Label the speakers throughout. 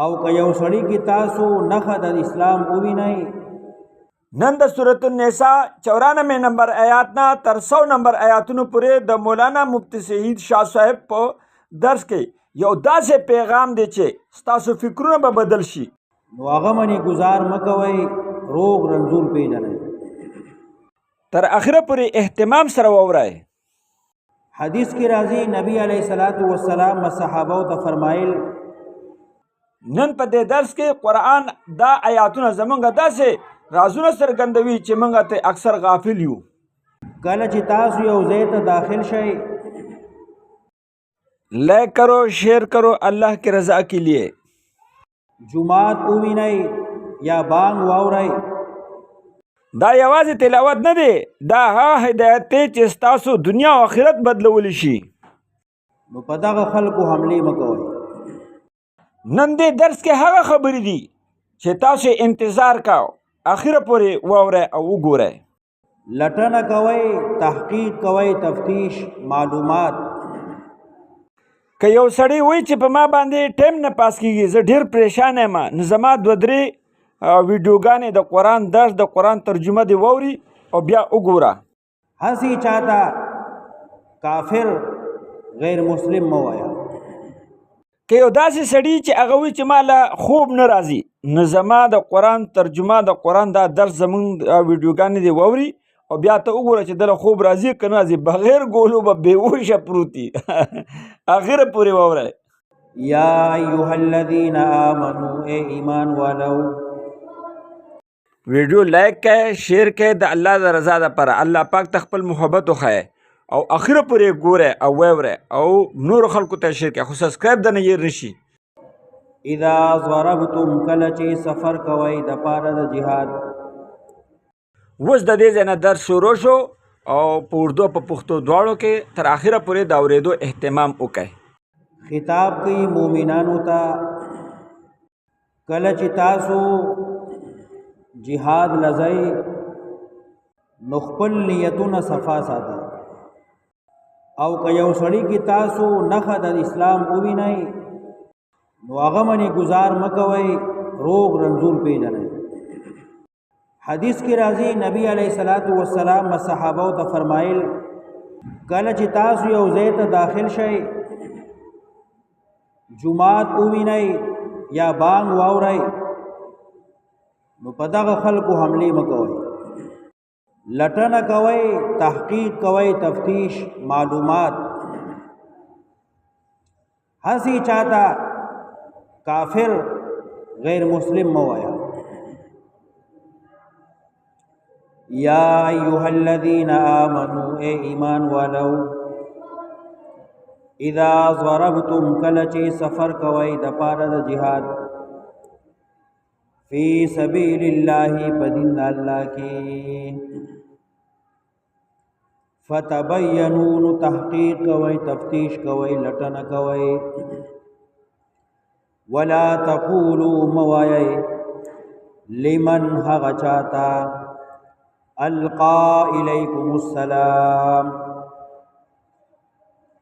Speaker 1: او که یو سړی کې تاسو نښه د اسلام ووینئ.
Speaker 2: نن د سورة النساء 94 نمبر آیات نه تر 100 نمبر آیاتونو پورې د مولانا مفتی سعید شاه صاحب په درس کې یو داسې پیغام دی چې ستاسو فکرونه به بدل شي.
Speaker 1: نو هغه منې گزار مه کوئ، روغ رنځور پیژنئ.
Speaker 2: تر اخره پورې اهتمام سره واورئ.
Speaker 1: حدیث کې راځي نبی علیه الصلاۃ والسلام صحابه ته فرمایل
Speaker 2: نن په دې درس کې قرآن دا آیاتونه زمونږ داسې رازونه څرګندوي چې موږ ته اکثر غافل یو.
Speaker 1: کله چې تاسو یو ځای ته داخل شئ،
Speaker 2: لائک کرو، شیئر کرو اللہ کی رضا کے لیے.
Speaker 1: جماعت ووینئ یا بانګ واورئ.
Speaker 2: دا یوازې تلاوت نه دی، دا هغه هدایت دی چې ستاسو دنیا او آخرت بدلولی شي.
Speaker 1: نو په دغه خلکو حملې مه کوئ.
Speaker 2: نن دې درس کې هغه خبرې دي چې تاسو انتظار کاو، اخره پورې واورئ او وګورئ.
Speaker 1: لټنه کوئ، تحقیق کوئ، تفتیش، معلومات.
Speaker 2: که یو سړی وایي چې په ما باندې ټایم نه پاس کېږي، زه ډېر پریشان یم، نو زما 2-3 ویډیوګانې د قرآن درس د قرآن ترجمه دې واوري او بیا وګوره.
Speaker 1: هسې چاته کافر غیر مسلم مه وایه.
Speaker 2: که یو داسې سړي چې هغه وایي چې ما له خوب نه راځي، نو زما د قرآن ترجمه د قرآن دا درس زمونږ ویډیوګانې دې واوري او بیا ته وګوره چې دله خوب راځي که نه راځي. بغیر ګولو به بېهوشه پروت دي. اخره پورې واورئ.
Speaker 1: یا ایها الذین آمنو، اے ایمان والو،
Speaker 2: ویډیو لائک کړئ، شیئر کړئ د الله د رضا دپاره. الله پاک ته خپل محبت وښایئ او اخره پورې ګورئ او واورئ او نورو خلکو ته شیر کړئ، خو سبسکرایب د نه هېر نشي.
Speaker 1: اذا ضربتم، کله چې سفر کوئ د پاره د جهاد.
Speaker 2: اوس د دې ځای نه درس شروع شو او په اردو په پښتو دواړو کې تر اخره پورې د اورېدو اهتمام وکړئ.
Speaker 1: خطاب کوي مومنانو ته، کله چې تاسو جهاد لځئ نو خپل نیتونه صفا ساتئ. او که یو سړي کې تاسو نښه د اسلام ووینئ نو هغه منې گزار مه کوئ، روغ رنځور پیژنئ. حدیث کې راځي نبی علیه الصلاۃ والسلام صحابه ته فرمایل کله چې تاسو یو ځای ته داخل شئ، جماعت ووینئ یا بانګ واورئ، نو په دغه خلکو حملې مه کوئ. لټنه کوئ، تحقیق کوئ، تفتیش، معلومات. هسې چاته کافر غیر مسلم مه وایه. یا ایها الذین آمنو، اے ایمان والو، اذا ضربتم، کله چې سفر کوئ د پاره د جهاد، فی سبیل الله، په دین د الله کې، فتبینوا، تحقیق کوئ، تفتیش کوئ، لټنه کوئ. ولا تقولوا، موایئ لمن هغه چاته القا الیکم السلام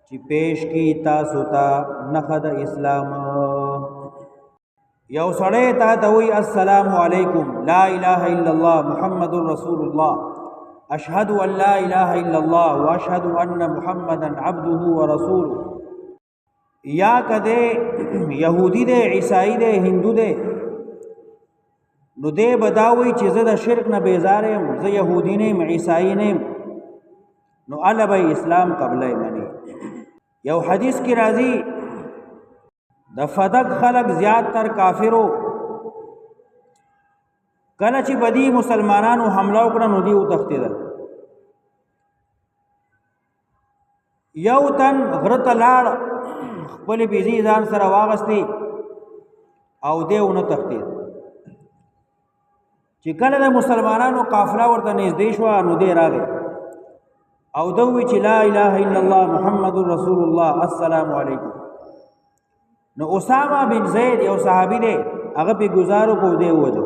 Speaker 1: چې پیش کی تاسو ته نښه د اسلام. یو سړی تا ته وایي السلام علیکم، لا اله الا الله محمد رسول الله، اشهد ان لا اله الا الله واشهد ان محمدا عبده ورسوله. یا کده یهودی دی، عیسائی دی، هندو دی، نو دی بداوی چې زه د شرک نه بیزار یم، زه یهودی نه یم، عیسائی نه یم، نو اله به اسلام قبله منی. یو حدیث کې راځي د فدق خلق زیات تر کافرو، کله چې بدی مسلمانانو حمله وکړه نو دی وتښتېدل. یو تن غره ته لاړ، خپلې بیزې ځان سره واغستې او دی ونه تښتېد. چې کله د مسلمانانو قافله ورته نږدې شوه نو دی راغی او ده ووایي چې لا اله الا الله محمد رسول الله، السلام علیکم. نو اسامه بن زید یو صحابي دی، هغه پې ګزار وکړو، دی ووځو.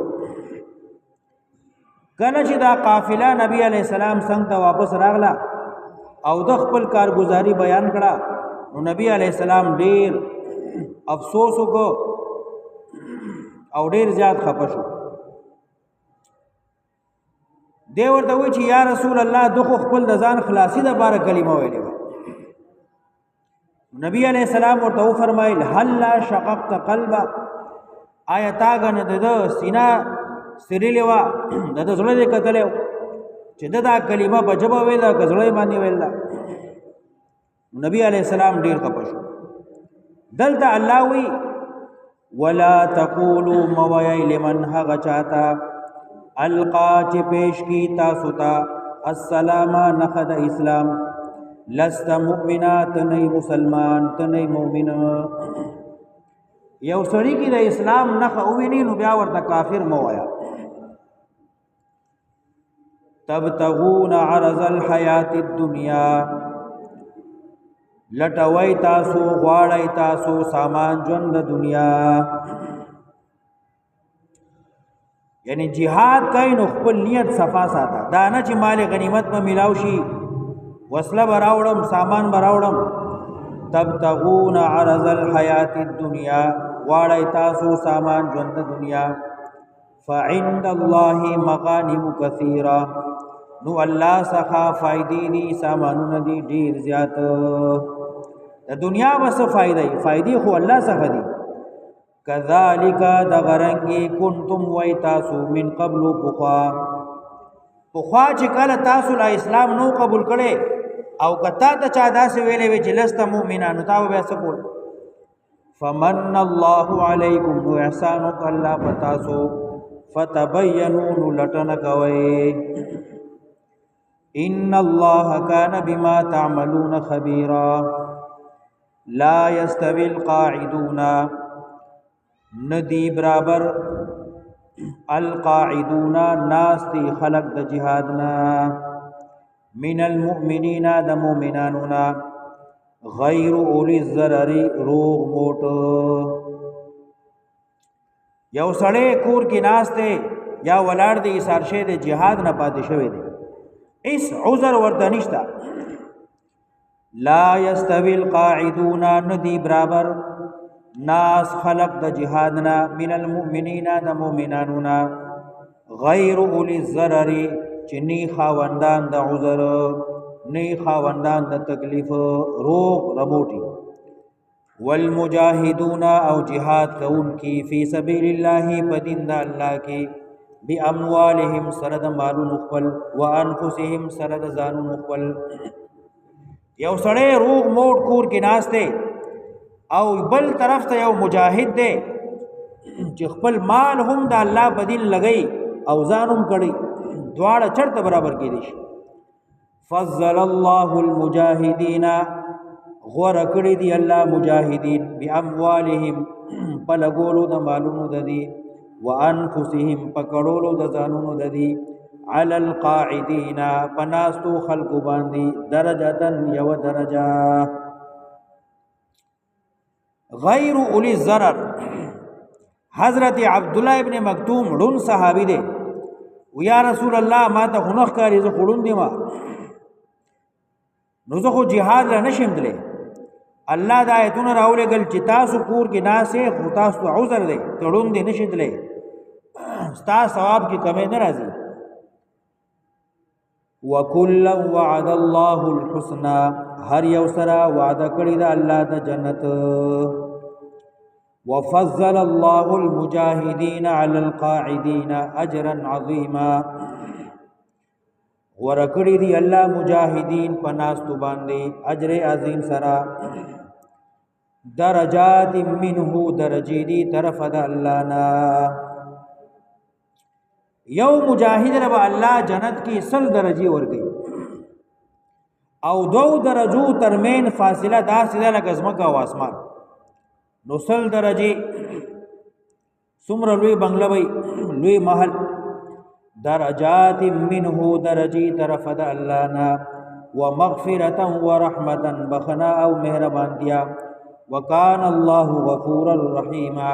Speaker 1: کله چې دا قافله نبی علیه السلام څنګ ته واپس راغله او د خپل کارګزاري بیان کړه، نو نبی علیه السلام ډیر افسوس وکړو او ډیر زیات خپه شو. دی ورته وی چې یا رسول الله دغه خپل د ځان خلاصي د بار کلمه ویلې. نبی علیہ السلام ورته فرمایل هل شققت قلبا، آیا تاګه نه د سینا سریلې وا د زړه دې کتلې چې دا کلمه په جبه ویلا کزړې باندې ویلا. نبی علیہ السلام ډیر خپه شو. دلته الله وی ولا تقولوا موای لمن هغه چاته القا چې پیش کی تاسو ته السلام نخد اسلام لست مؤمنات نه مسلمان ته نه مؤمن. یو سړی کی د اسلام نخ او ویني نو بیا ورته کافر موایا. تبتغون عرض الحیات الدنیا، لټوي تاسو غواړی تاسو سامان ژوند د دنیا. یعنی جهاد کای نو خپل نیت صفا ساته، دا نه چې مال غنیمت په ملاو شي وسله براوړم سامان براوړم. تبتغون عرض الحیات الدنیا، غواړی تاسو سامان ژوند د دنیا. فعند الله مغانم کثیره، نو الله څخه فائدې دي سامانونه دي ډیر زیات. د دنیا بس فائدې خو الله څخه دي. کذالک دغرنګي کنتم وای تاسو من قبل پخوا چې کله تاسو لا اسلام نو قبول کړي او کتا ته چا داسې ویلې وی چې لست مؤمنان تاسو به څه کول. فمن الله علیکم، نو احسان الله پتاسو. فتبینوا لټن کوي. ان الله کان بما تعملون خبیرا. لا یستوی القاعدون، ندی برابر القاعدون ناستی خلق د جهادنا من المؤمنین د مؤمنانونا غیر اولی الضرر روغ موټ. یو سړی کور کې ناسته یا ولاړ دی سارشه د جهاد نه پاتې شوی دی، اس عذر ورته نشتا. لا یستوی القاعدون، ندی برابر ناس خلق د جهادنا من المؤمنین د مؤمنانونا غیر اولی الضرر، چنی خاوندان د عذر نی خاوندان د تکلیف روغ رموټي. والمجاهدون او جهاد کون کی فی سبیل الله بدین د الله کی باموالهم سرد مالون خپل وانفسهم سرد زانون خپل. یو سړی روغ موټ کور کې ناشته او بل طرف ته یو مجاهد دی چې خپل مال هم د الله بدیل لګئی او ځانوم کړي، دواړه چرته برابر کېدي شي. فضل الله المجاهدین، غوړه کړی دی الله مجاهدین باموالهم پلګولو د مالونو د دی وانفسهم پکړولو د ځانونو د دی علی القاعدین پناستو خلق باندې درجتن یو درجه. غیر اولی الضرر، حضرت عبداللہ ابن مکتوم ډون صحابی دی و یا رسول الله ما ته خنخ کاری زه خړون دی ما نو زه خو جهاد را نشم دلی. الله د آیتونه راولېږل چې تاسو کور کې ناسې خو تاسو عذر دی تړون دی نشئ دلی، ستا ثواب کې کمی نه راځي. وکلا وعد الله الحسنى، هر یو سره وعده کړی دا الله د جنت. وفضل الله المجاهدين على القاعدين اجرا عظيما، ورکړی دی الله مجاهدین پناستو باندې اجر عظیم سرا. درجات منه، درجی دی طرف د الله نا. یو مجاهد رب الله جنت کی 100 درجی ورګي او 2 درجو ترمن فاصله داسې ده لکه ځمکه او اسمان. نو 100 درجی څومره لوی بنگله وي لوی محل. درجات منه، درجی طرف د الله نا. ومغفرة ورحمة، بخنا او مهربانتیا. وكان الله غفورا رحيما.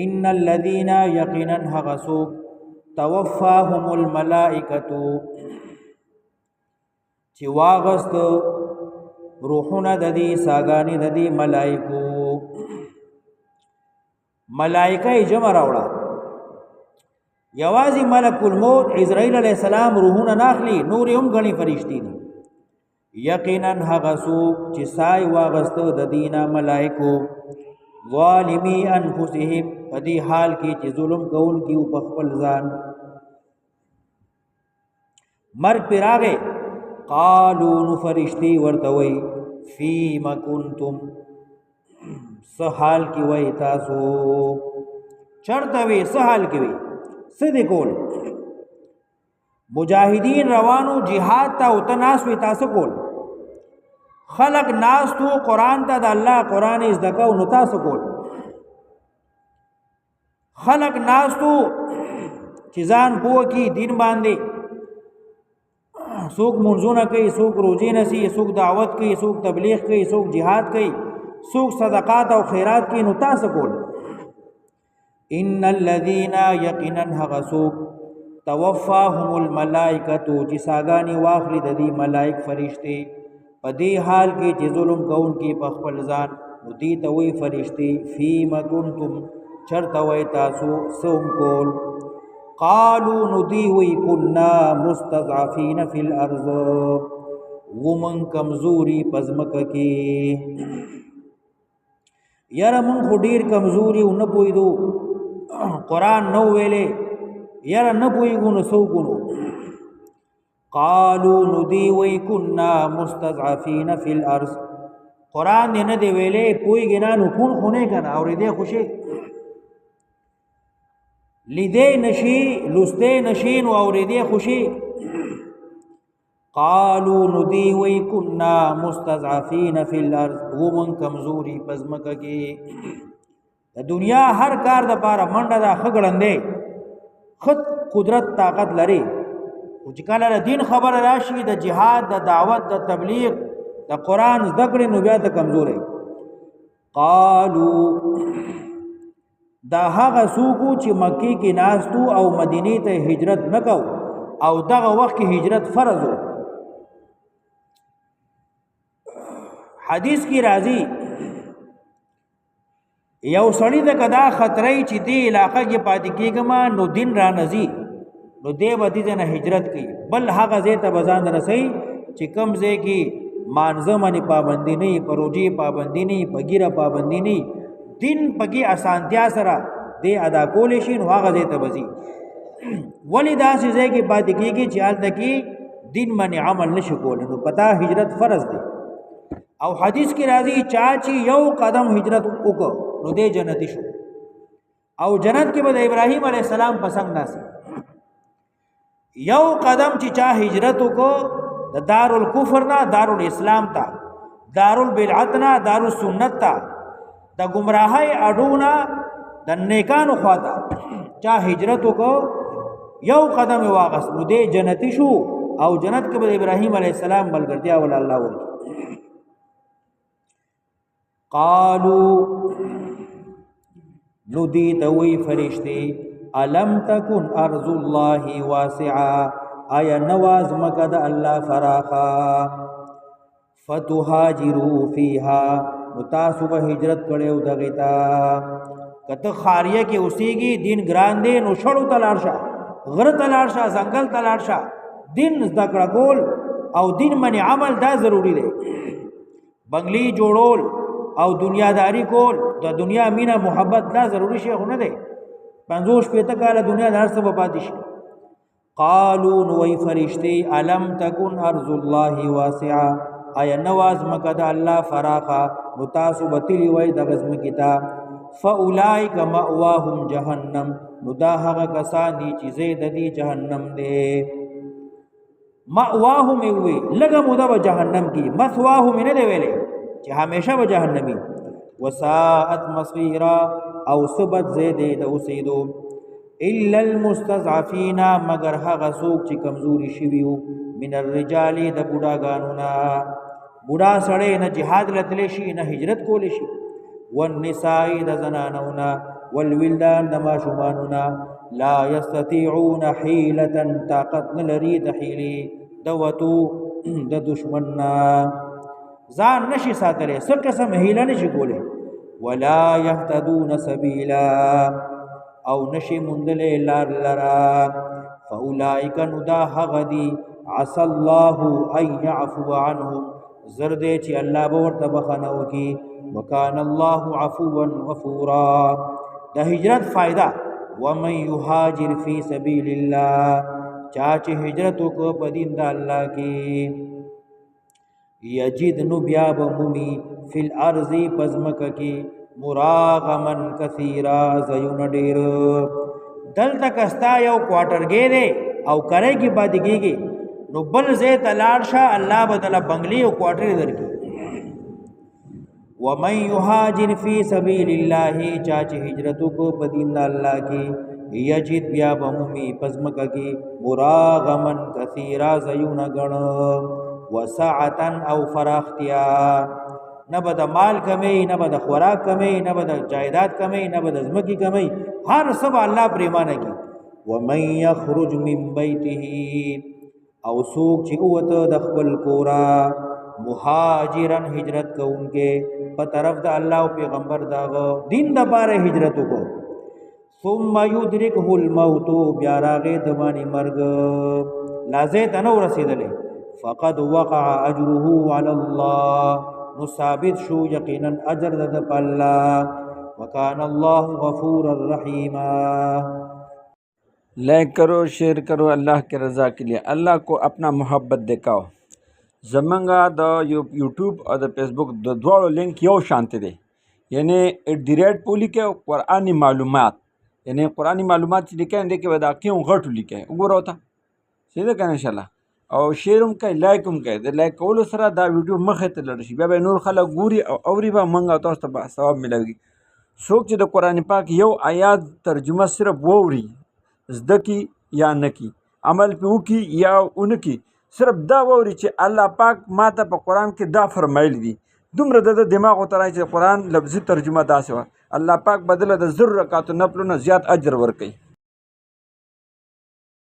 Speaker 1: ان الذين يقينا هغسوک توفاهم الملائکة، چې واغست روحونه د دې ساګانی د دې ملائکو. ملائکه جمع راوړه. یوازې ملک الموت عزرائیل علیہ السلام روحونه ناخلی، نور هم غني فرشتي دي. یقینا هغه څوک چې سای واغسته د دینه ملائکو ظالمی انفسهم، په دې حال کې چې ظلم کوونکي په خپل ځان. مرګ پر راغی، قالو نو فرشتي ورته وی فیم کنتم، څه حال کې وی تاسو، چرته وی څه حال کې وی، څه دې کول. مجاهدین روانو جهاد ته او تناس وی تاسو کول، خلق ناس تو قرآن ته د الله قرآن زده کو نو تاسو کول. خلق ناس تو چې ځان پوه کی دین باندې، څوک منځونه کوي، څوک روزې نسی، څوک دعوت کوي، څوک تبلیغ کوي، څوک جهاد کوي، څوک صدقات او خیرات کوي نو تاسو کول. ان الذين يقينا هغه څوک توفاهم الملائکه چې ساګانی واخلي د دې ملائک فرشتي، په دې حال کې چې ظلم کوونکي په خپل ځان، نو دې ته وی فرشتي فیم کنتم، چرته وی تاسو سوم کول. قالو نو دی وی کنا مستضعفین فی الارض، ومن کمزوری پزمکه کې. یاره مون خو ډیر کمزوری و نه پویدو، قرآن نو ویلې، یاره نه پویګو نو سوکو نو. قالو نو دی وی کنا مستضعفین فی الارض، قرآن دی نه دی ویلې پویګی نه نو کون خونه کنه اوریدې خوشي لیدې نشي لسته نشي نو اوریدې خوشي. قالو نو دی وی کنا مستضعفین فی الارض، ومن کمزوری پزمکه کې. د دنیا هر کار د پاره منډه دا خګړندې خود قدرت طاقت لري، او چې کله د دین خبر راشي، د جهاد، د دعوت، د تبلیغ، د قرآن زده کړې، نو بیا ته کمزورې. قالو دا هغه څوک چې مکې کې ناستو او مدینې ته هجرت نکو، او دغه وخت کې هجرت فرض و. حدیث کی راضی یو سړی د کدا خطرې چې دی علاقه کې پاتې کېږم نو دین را نزي، نو دی به دې نه هجرت کوي، بل هغه ځای ته بزان رسي چې کم ځای کې مانځه باندې پابندي نه، پروژې پابندي نه، پګیره پابندي نه، دین پکې اسانتیا سره دی ادا کول شي، نو هغه ځای ته بزي. ولی داسې ځای کې پاتې کېږي چې هلته کې دین باندې عمل نشي کولی، نو پتا هجرت فرض دی. او حدیث کی راضی چا چې یو قدم هجرت وکړ نو دې جنتی شو، او جنت کې به د ابراهیم علیه السلام پسند ناسي. یو قدم چې چا هجرت وکړ د دارالکفر نه دارالاسلام ته، دارالبدعت نه دارالسنت ته، د گمراهۍ اډونه د نیکانو خواته چا هجرت وکړ، یو قدم واغس نو دې جنتی شو، او جنت کې به د ابراهیم علیه السلام ملګرتیا ول الله ورکړي. قالو نو دی توی فرشتی علم تکن ارض الله واسعا، آیا نواز مکد اللہ فراخا، فتهاجروا فیها، نو تاسو به هجرت کړو دغیتا. کته خاریه کې اوسېږي دین ګران دی، نو شړو تلارشا، غره تلارشا، ځنګل تلارشا، دین زده کړه کول او دین باندې عمل دا ضروری دی. بنگلی جوړول او دنیاداری کول، د دنیا مینا محبت دا ضروری شی نه دی. 50-50 کاله دنیا دار څه پاتې شي. قالو نوې فرشتي علم تکن ارض الله واسعا، آیا نواز مکه د الله فراخا، نو تاسو بتلی وای د غزم کتاب. فاولائک مأواهم جهنم، نو دا هغه کسان دي چې زید دي جهنم دی. مأواهم وی لګه مودا به جهنم کی، مثواهم نه دی ویلې چې همیشه به جهنمی. وساءت مصيرا، او سبت زیده د اوسیدو. الا المستضعفین، مگر هغه څوک چې کمزوري شوي وو، من الرجال د بوډاګانو نه، بوډا سړی نه جهاد لتلی شي نه هجرت کولی شي، والنساء د زنانو نه، والولدان د ماشومانو نه، لا یستطيعون حیلة، طاقت نه لري د حیلې د وتو د دشمن نه، ځان نشي ساتلی، څه قسم هیله نشي کولی. ولا يهتدون سبیلا او نشي مندلې لار لرا فاولئک نو دا هغه دي عسى الله ان يعفو عنهم زردې چې الله به ورته بخنه وکي وکان الله عفوا غفورا د هجرت فائدہ ومن يهاجر في سبيل الله چا چې هجرت کو په دین د الله کې یجد نو بیا بمومی فی الارض پزمک کی مراغمن کثیرا زیون ډیر دلته کستا یو کوارټر ګیره او کرے کی بادگیږي نو بل زه تلاړ شه الله بدل بنگلی او کوارټر درکې ومن یهاجر فی سبیل الله چاچ هجرت کو په دین الله کې یجد بیا بمومی پزمک کی مراغمن کثیرا زیون غن وسعتن او فراختیا نه بد مال کمی نه بد خوراک کمی نه بد جائیداد کمی نه بد ازمکی کمی هر سب الله پریمانه کی ومن یخرج من بیته او سوق چې اوته د خپل کورا مهاجرن هجرت کوونکې په طرف د الله او پیغمبر داغه دین د باره هجرت کو ثم یدرکه الموت بیا راغه د باندې مرګ لازه تنو رسیدلې فقد وقع اجره على الله نو ثابت شو یقینا اجر د الله وکان الله غفورا رحیما
Speaker 2: لائک کرو شیئر کرو اللہ کے رضا کے لیے اللہ کو اپنا محبت دکھاؤ زمنګا د یوټیوب او د فیسبوک د دواړو لینک یو شانته دی یعنی @_ پولی کې قرآنی معلومات یعنی قرآنی معلومات چې لیکل دي کې ودا کیوں غټو لیکل وګورئ تا سیده کنه ان شاء الله او شیر هم کوي لایک هم کوي د لایک کولو سره دا ویډیو مخه ته لړ شي بیا به نور خلک ګوري او اوري به منګه تاسو ته ثواب ملوي څوک چې د قرآن پاک یو آیات ترجمه صرف ووري زده کی یا نکی عمل په وکي یا اونکی صرف دا ووري چې الله پاک ماته په قرآن کې دا فرمایلی دي دومره د دماغ وترای چې قرآن لفظي ترجمه داسې وه الله پاک بدله د 10 رکعاتو نفلونه زیات اجر ورکوي